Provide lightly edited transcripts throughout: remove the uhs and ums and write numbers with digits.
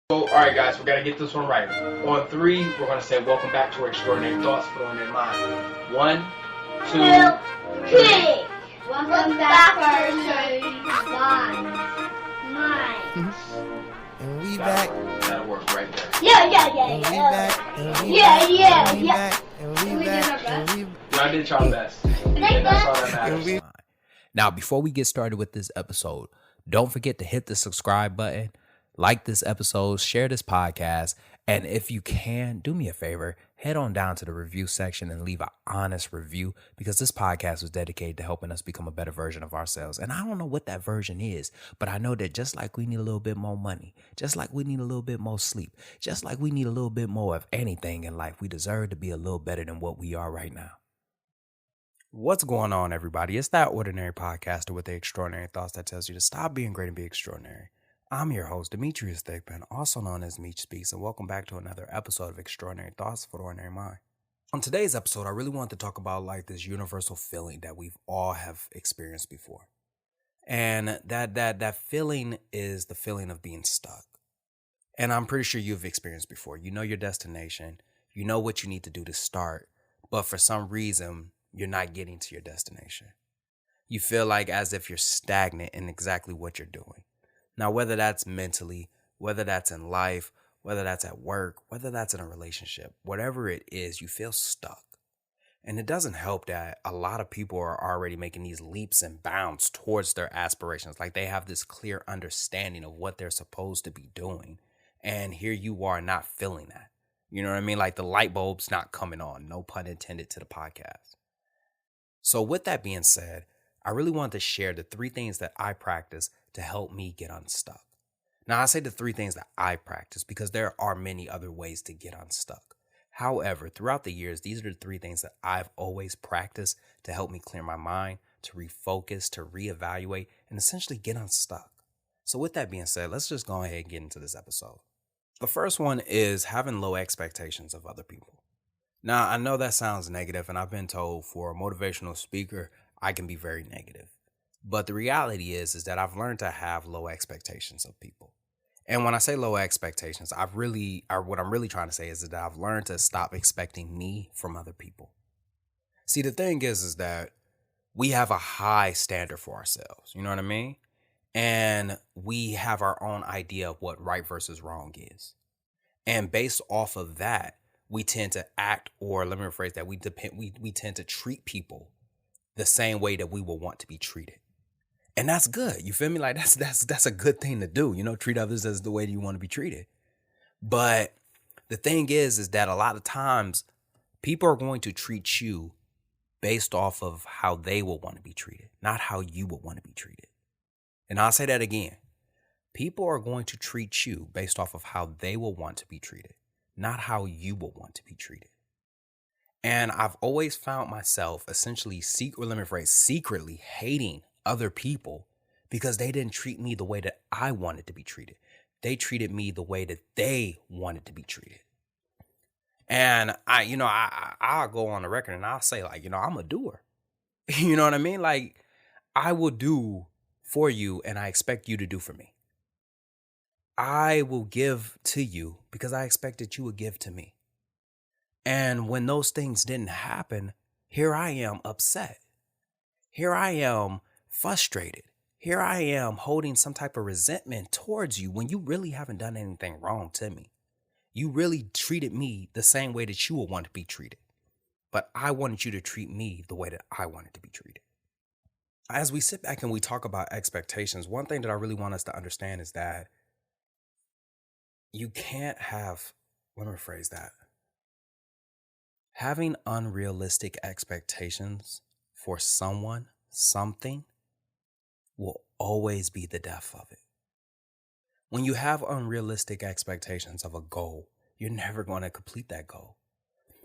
So, all right, guys, we got to get this one right. On three, we're going to say, welcome back to Extraordinary Thoughts for on their mind. 1, 2, 3. Welcome back to Extraordinary Mind. And we back. That'll work right there. Yeah. And we back. And we Yeah. back. And we back. And we Y'all did y'all best. And that's all that matters. Now, before we get started with this episode, don't forget to hit the subscribe button, like this episode, share this podcast, and if you can, do me a favor, head on down to the review section and leave an honest review, because this podcast was dedicated to helping us become a better version of ourselves. And I don't know what that version is, but I know that just like we need a little bit more money, just like we need a little bit more sleep, just like we need a little bit more of anything in life, we deserve to be a little better than what we are right now. What's going on, everybody? It's that ordinary podcaster with the extraordinary thoughts that tells you to stop being great and be extraordinary. I'm your host, Demetrius Thigpen, also known as Meech Speaks, and welcome back to another episode of Extraordinary Thoughts for the Ordinary Mind. On today's episode, I really want to talk about like this universal feeling that we've all have experienced before. And that feeling is the feeling of being stuck. And I'm pretty sure you've experienced before. You know your destination, you know what you need to do to start, but for some reason, you're not getting to your destination. You feel like as if you're stagnant in exactly what you're doing. Now, whether that's mentally, whether that's in life, whether that's at work, whether that's in a relationship, whatever it is, you feel stuck. And it doesn't help that a lot of people are already making these leaps and bounds towards their aspirations. Like they have this clear understanding of what they're supposed to be doing. And here you are not feeling that. You know what I mean? Like the light bulb's not coming on. No pun intended to the podcast. So with that being said, I really want to share the 3 things that I practice to help me get unstuck. Now, I say the 3 things that I practice because there are many other ways to get unstuck. However, throughout the years, these are the 3 things that I've always practiced to help me clear my mind, to refocus, to reevaluate, and essentially get unstuck. So with that being said, let's just go ahead and get into this episode. The first one is having low expectations of other people. Now, I know that sounds negative, and I've been told for a motivational speaker, I can be very negative. But the reality is that I've learned to have low expectations of people. And when I say low expectations, what I'm really trying to say is that I've learned to stop expecting me from other people. See, the thing is that we have a high standard for ourselves. You know what I mean? And we have our own idea of what right versus wrong is. And based off of that, we tend to act, or let me rephrase that, we tend to treat people the same way that we will want to be treated. And that's good. You feel me? Like that's a good thing to do, treat others as the way you want to be treated. But the thing is that a lot of times people are going to treat you based off of how they will want to be treated, not how you would want to be treated. And I'll say that again. People are going to treat you based off of how they will want to be treated, not how you will want to be treated. And I've always found myself essentially secretly hating other people because they didn't treat me the way that I wanted to be treated. They treated me the way that they wanted to be treated. And I'll go on the record and I'll say I'm a doer. You know what I mean? Like I will do for you and I expect you to do for me. I will give to you because I expect that you would give to me. And when those things didn't happen, here I am upset. Here I am frustrated. Here I am holding some type of resentment towards you when you really haven't done anything wrong to me. You really treated me the same way that you would want to be treated. But I wanted you to treat me the way that I wanted to be treated. As we sit back and we talk about expectations, one thing that I really want us to understand is that you can't have, let me rephrase that. Having unrealistic expectations for someone, something, will always be the death of it. When you have unrealistic expectations of a goal, you're never going to complete that goal.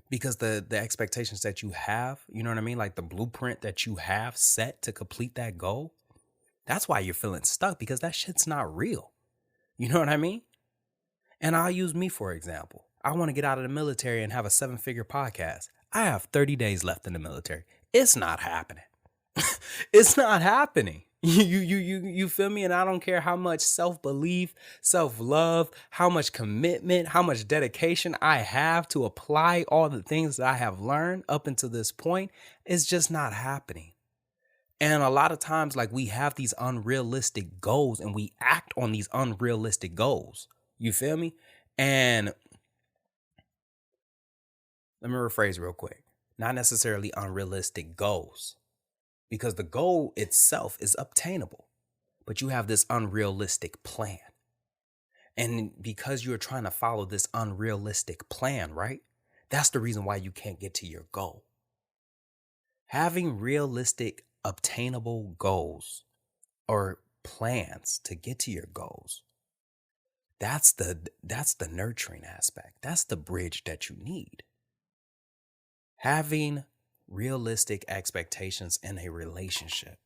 Because the expectations that you have, you know what I mean? Like the blueprint that you have set to complete that goal, that's why you're feeling stuck, because that shit's not real. You know what I mean? And I'll use me for example. I want to get out of the military and have a 7-figure podcast. I have 30 days left in the military. It's not happening. It's not happening. You feel me? And I don't care how much self-belief, self-love, how much commitment, how much dedication I have to apply all the things that I have learned up until this point. It's just not happening. And a lot of times, like, we have these unrealistic goals and we act on these unrealistic goals. You feel me? And let me rephrase real quick. Not necessarily unrealistic goals, because the goal itself is obtainable, but you have this unrealistic plan. And because you're trying to follow this unrealistic plan, right? That's the reason why you can't get to your goal. Having realistic, obtainable goals or plans to get to your goals, that's the nurturing aspect. That's the bridge that you need. Having realistic expectations in a relationship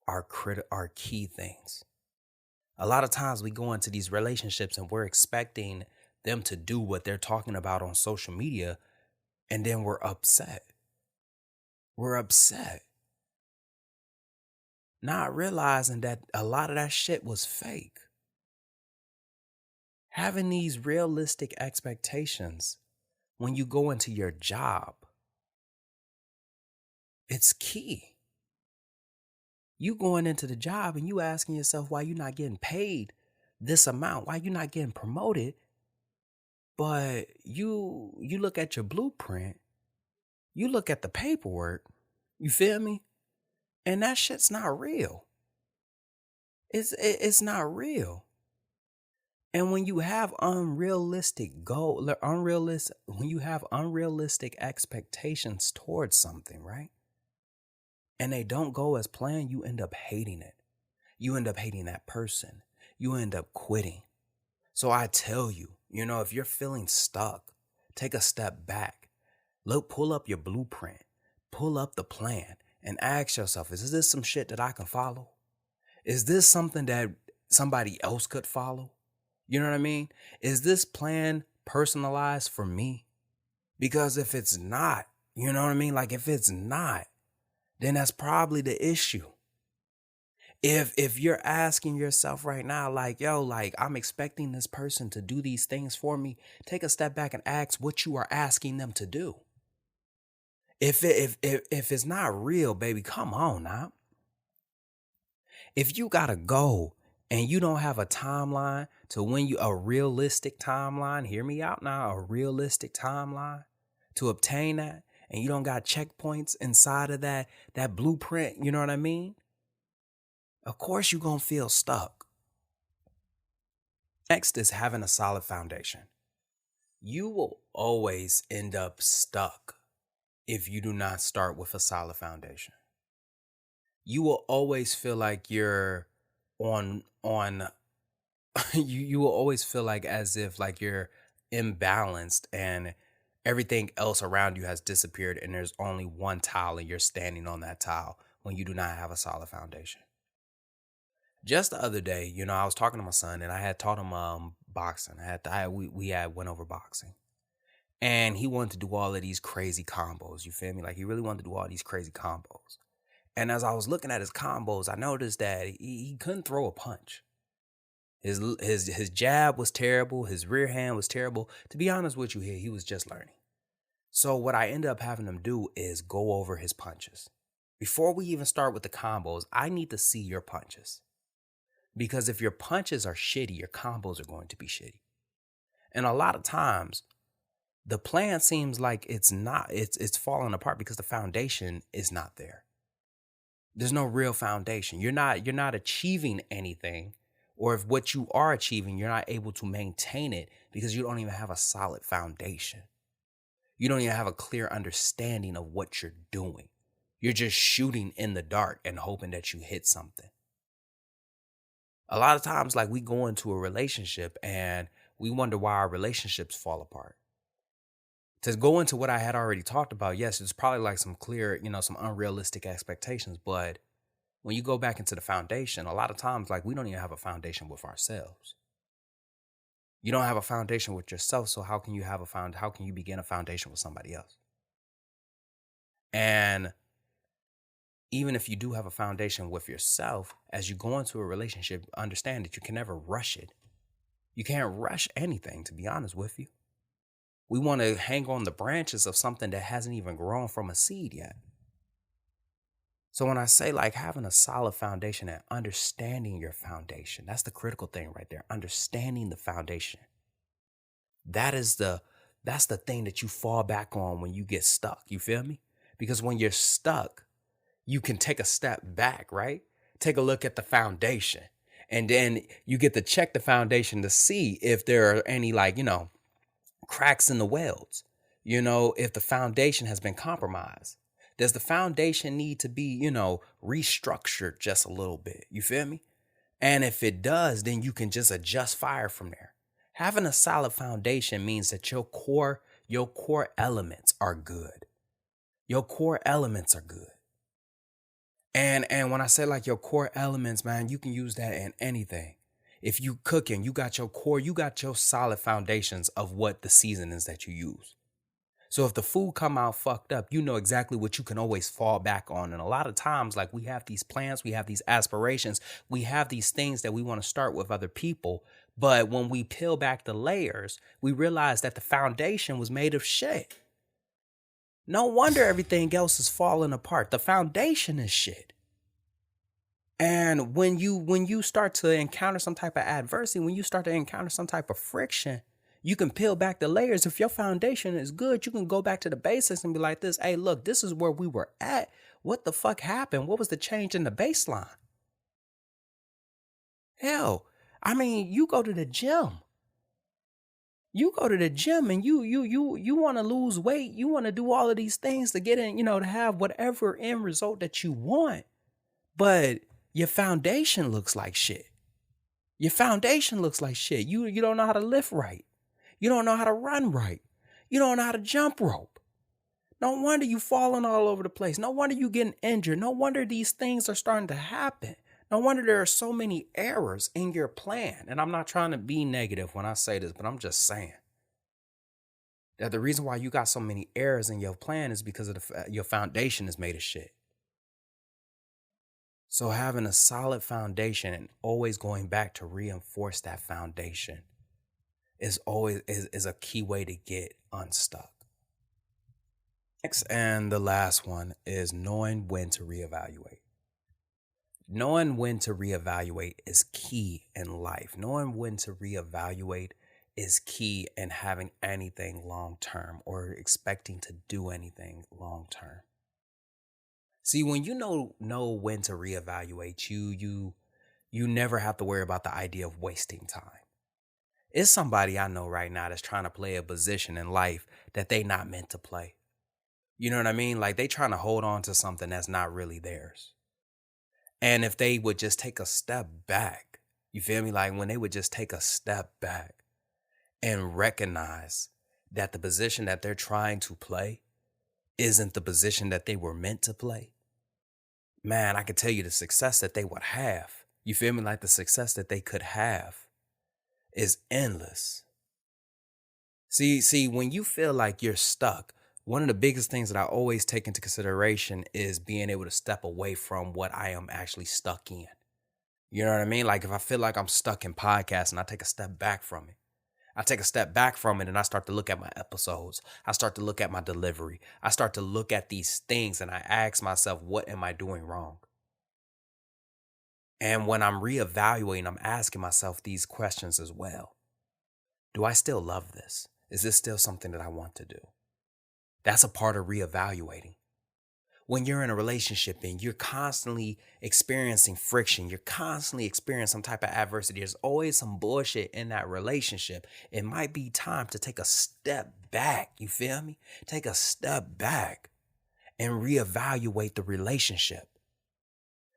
are key things. A lot of times we go into these relationships and we're expecting them to do what they're talking about on social media, and then we're upset. We're upset. Not realizing that a lot of that shit was fake. Having these realistic expectations when you go into your job, it's key. You going into the job and you asking yourself why you're not getting paid this amount, why you're not getting promoted, but you look at your blueprint, you look at the paperwork, you feel me? And that shit's not real. It's not real. And when you have unrealistic expectations towards something, right? And they don't go as planned, you end up hating it. You end up hating that person. You end up quitting. So I tell you, if you're feeling stuck, take a step back. Look, pull up your blueprint, pull up the plan, and ask yourself, is this some shit that I can follow? Is this something that somebody else could follow? You know what I mean? Is this plan personalized for me? Because if it's not, you know what I mean? Like, if it's not, then that's probably the issue. If you're asking yourself right now, like, yo, like, I'm expecting this person to do these things for me, take a step back and ask what you are asking them to do. If it's not real, baby, come on now. If you got a goal and you don't have a timeline to a realistic timeline, hear me out now, a realistic timeline to obtain that, and you don't got checkpoints inside of that blueprint, you know what I mean? Of course you're going to feel stuck. Next is having a solid foundation. You will always end up stuck if you do not start with a solid foundation. You will always feel like you're on you will always feel like as if like you're imbalanced and everything else around you has disappeared and there's only one tile and you're standing on that tile when you do not have a solid foundation. Just the other day, I was talking to my son and I had taught him boxing. We had went over boxing. And he wanted to do all of these crazy combos, you feel me? Like, he really wanted to do all these crazy combos. And as I was looking at his combos, I noticed that he couldn't throw a punch. His jab was terrible. His rear hand was terrible. To be honest with you here, he was just learning. So what I ended up having him do is go over his punches. Before we even start with the combos, I need to see your punches. Because if your punches are shitty, your combos are going to be shitty. And a lot of times, the plan seems like it's falling apart because the foundation is not there. There's no real foundation. You're not achieving anything, or if what you are achieving, you're not able to maintain it because you don't even have a solid foundation. You don't even have a clear understanding of what you're doing. You're just shooting in the dark and hoping that you hit something. A lot of times, like, we go into a relationship and we wonder why our relationships fall apart. To go into what I had already talked about, yes, it's probably like some clear, some unrealistic expectations. But when you go back into the foundation, a lot of times, like, we don't even have a foundation with ourselves. You don't have a foundation with yourself, so how can you begin a foundation with somebody else? And even if you do have a foundation with yourself, as you go into a relationship, understand that you can never rush it. You can't rush anything, to be honest with you. We want to hang on the branches of something that hasn't even grown from a seed yet. So when I say like having a solid foundation and understanding your foundation, that's the critical thing right there. Understanding the foundation. That's the thing that you fall back on when you get stuck. You feel me? Because when you're stuck, you can take a step back, right? Take a look at the foundation. And then you get to check the foundation to see if there are any cracks in the welds. If the foundation has been compromised. Does the foundation need to be, restructured just a little bit? You feel me? And if it does, then you can just adjust fire from there. Having a solid foundation means that your core elements are good. Your core elements are good. And when I say like your core elements, man, you can use that in anything. If you cooking, you got your core, you got your solid foundations of what the seasonings that you use. So if the food come out fucked up, you know exactly what you can always fall back on. And a lot of times, like we have these plans, we have these aspirations, we have these things that we want to start with other people. But when we peel back the layers, we realize that the foundation was made of shit. No wonder everything else is falling apart. The foundation is shit. And when you start to encounter some type of adversity, when you start to encounter some type of friction, you can peel back the layers. If your foundation is good, you can go back to the basics and be like this. Hey, look, this is where we were at. What the fuck happened? What was the change in the baseline? Hell, I mean, you go to the gym. You go to the gym and you want to lose weight. You want to do all of these things to get in, to have whatever end result that you want. But your foundation looks like shit. Your foundation looks like shit. You don't know how to lift right. You don't know how to run right. You don't know how to jump rope. No wonder you falling all over the place. No wonder you getting injured. No wonder these things are starting to happen. No wonder there are so many errors in your plan. And I'm not trying to be negative when I say this, but I'm just saying that the reason why you got so many errors in your plan is because of your foundation is made of shit. So having a solid foundation and always going back to reinforce that foundation is a key way to get unstuck. Next and the last one is knowing when to reevaluate. Knowing when to reevaluate is key in life. Knowing when to reevaluate is key in having anything long term or expecting to do anything long term. See, when you know when to reevaluate, you never have to worry about the idea of wasting time. It's somebody I know right now that's trying to play a position in life that they not meant to play. You know what I mean? Like they trying to hold on to something that's not really theirs. And if they would just take a step back, you feel me? Like when they would just take a step back and recognize that the position that they're trying to play isn't the position that they were meant to play. Man, I could tell you the success that they would have. You feel me? Like the success that they could have is endless. See, when you feel like you're stuck, one of the biggest things that I always take into consideration is being able to step away from what I am actually stuck in. You know what I mean? Like if I feel like I'm stuck in podcasting, I take a step back from it. I take a step back from it and I start to look at my episodes. I start to look at my delivery. I start to look at these things and I ask myself, what am I doing wrong? And when I'm reevaluating, I'm asking myself these questions as well. Do I still love this? Is this still something that I want to do? That's a part of reevaluating. When you're in a relationship and you're constantly experiencing friction, you're constantly experiencing some type of adversity, there's always some bullshit in that relationship. It might be time to take a step back. You feel me? Take a step back and reevaluate the relationship.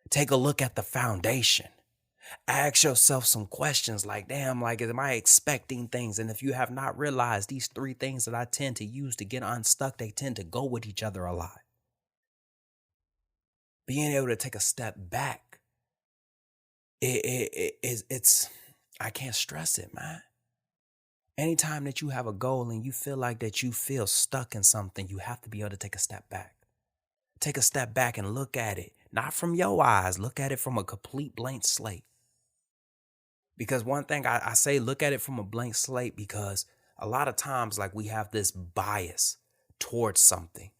Take a look at the foundation. Ask yourself some questions like, damn, like, am I expecting things? And if you have not realized these 3 things that I tend to use to get unstuck, they tend to go with each other a lot. Being able to take a step back, it's I can't stress it, man. Anytime that you have a goal and you feel like that you feel stuck in something, you have to be able to take a step back. Take a step back and look at it. Not from your eyes. Look at it from a complete blank slate. Because one thing I say, look at it from a blank slate, because a lot of times, like, we have this bias towards something.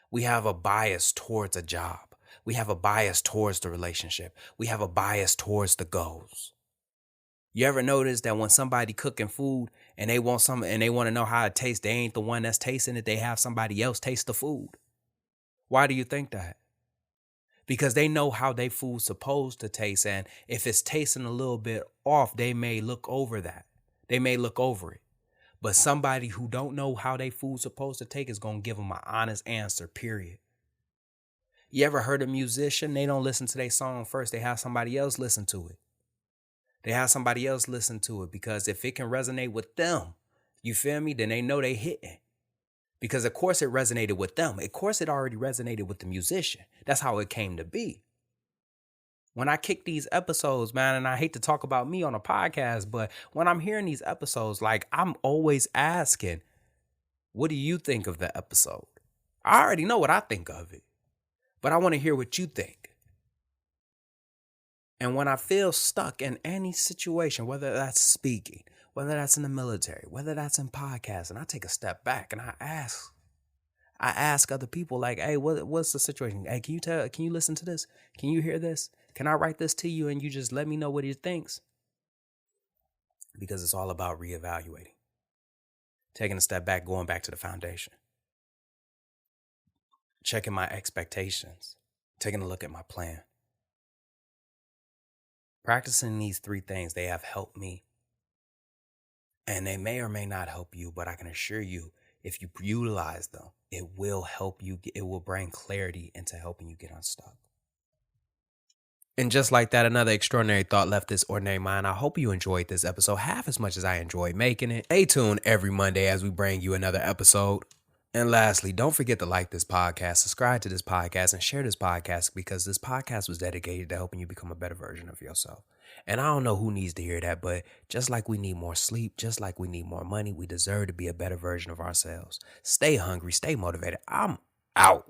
We have a bias towards a job. We have a bias towards the relationship. We have a bias towards the goals. You ever notice that when somebody cooking food and they want some and they want to know how it tastes, they ain't the one that's tasting it. They have somebody else taste the food. Why do you think that? Because they know how they food's supposed to taste. And if it's tasting a little bit off, they may look over that. They may look over it. But somebody who don't know how they food's supposed to take is going to give them an honest answer, period. You ever heard a musician? They don't listen to their song first. They have somebody else listen to it. They have somebody else listen to it, because if it can resonate with them, you feel me, then they know they hitting. Because of course it resonated with them. Of course it already resonated with the musician. That's how it came to be. When I kick these episodes, man, and I hate to talk about me on a podcast, but when I'm hearing these episodes, like, I'm always asking, what do you think of the episode? I already know what I think of it, but I want to hear what you think. And when I feel stuck in any situation, whether that's speaking, whether that's in the military, whether that's in podcasting, I take a step back and I ask other people, like, hey, what's the situation? Hey, can you listen to this? Can you hear this? Can I write this to you and you just let me know what he thinks? Because it's all about reevaluating. Taking a step back, going back to the foundation. Checking my expectations. Taking a look at my plan. Practicing these 3 things, they have helped me. And they may or may not help you, but I can assure you, if you utilize them, it will help you. It will bring clarity into helping you get unstuck. And just like that, another extraordinary thought left this ordinary mind. I hope you enjoyed this episode half as much as I enjoyed making it. Stay tuned every Monday as we bring you another episode. And lastly, don't forget to like this podcast, subscribe to this podcast, and share this podcast, because this podcast was dedicated to helping you become a better version of yourself. And I don't know who needs to hear that, but just like we need more sleep, just like we need more money, we deserve to be a better version of ourselves. Stay hungry, stay motivated. I'm out.